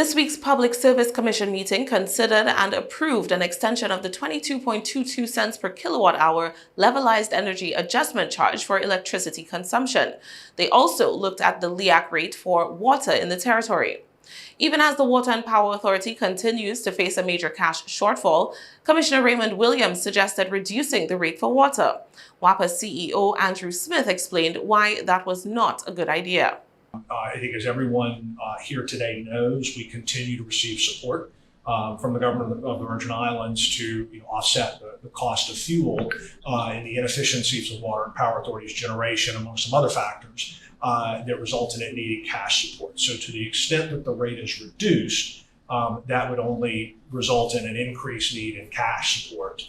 This week's Public Service Commission meeting considered and approved an extension of the 22.22 cents per kilowatt hour Levelized Energy Adjustment Charge for electricity consumption. They also looked at the LEAC rate for water in the territory. Even as the Water and Power Authority continues to face a major cash shortfall, Commissioner Raymond Williams suggested reducing the rate for water. WAPA CEO Andrew Smith explained why that was not a good idea. I think as everyone here today knows, we continue to receive support from the government of the Virgin Islands to offset the cost of fuel and the inefficiencies of Water and Power Authority's generation, among some other factors that result in it needing cash support. So to the extent that the rate is reduced, that would only result in an increased need in cash support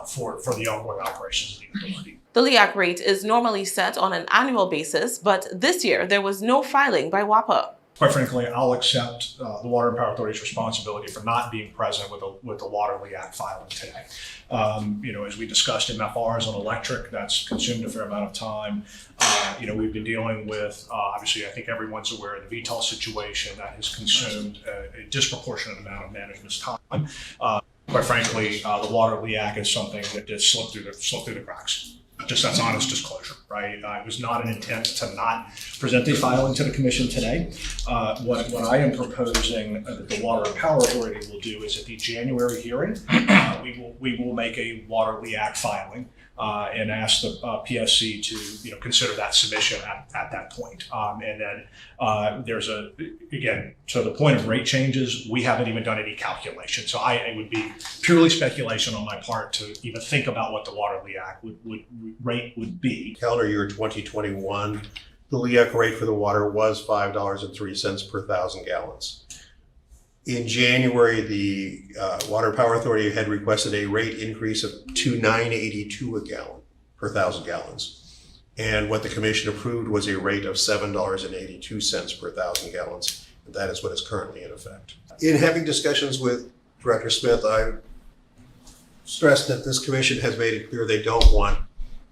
for the ongoing operations of the authority. The LEAC rate is normally set on an annual basis, but this year there was no filing by WAPA. Quite frankly, I'll accept the Water and Power Authority's responsibility for not being present with the water LEAC filing today. As we discussed, MFRs on electric, that's consumed a fair amount of time. We've been dealing with, obviously, I think everyone's aware of the VTOL situation that has consumed a disproportionate amount of management's time. Quite frankly, the water LEAC is something that did slip through the cracks. Just that's honest disclosure, right? It was not an intent to not present a filing to the Commission today. What I am proposing that the Water and Power Authority will do is at the January hearing, we will make a water LEAC filing and ask the PSC to consider that submission at that point. And then there's so the point of rate changes, we haven't even done any calculation. So it would be purely speculation on my part to even think about what the water LEAC rate would be. Calendar year 2021, the LEAC rate for the water was $5.03 per 1,000 gallons. In January, the Water Power Authority had requested a rate increase of $2.982 a gallon per 1,000 gallons. And what the Commission approved was a rate of $7.82 per 1,000 gallons. And that is what is currently in effect. In having discussions with Director Smith, I stressed that this Commission has made it clear they don't want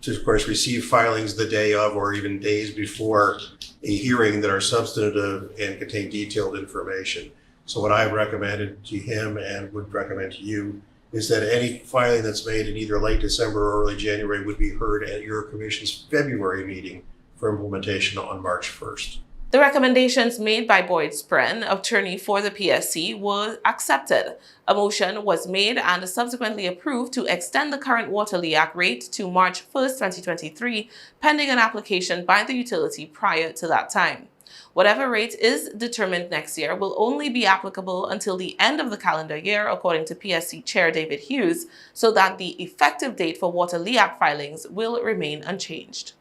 to, of course, receive filings the day of or even days before a hearing that are substantive and contain detailed information. So what I've recommended to him and would recommend to you is that any filing that's made in either late December or early January would be heard at your Commission's February meeting for implementation on March 1st. The recommendations made by Boyd Spren, attorney for the PSC, were accepted. A motion was made and subsequently approved to extend the current water LEAC rate to March 1st, 2023, pending an application by the utility prior to that time. Whatever rate is determined next year will only be applicable until the end of the calendar year, according to PSC Chair David Hughes, so that the effective date for water LEAC filings will remain unchanged.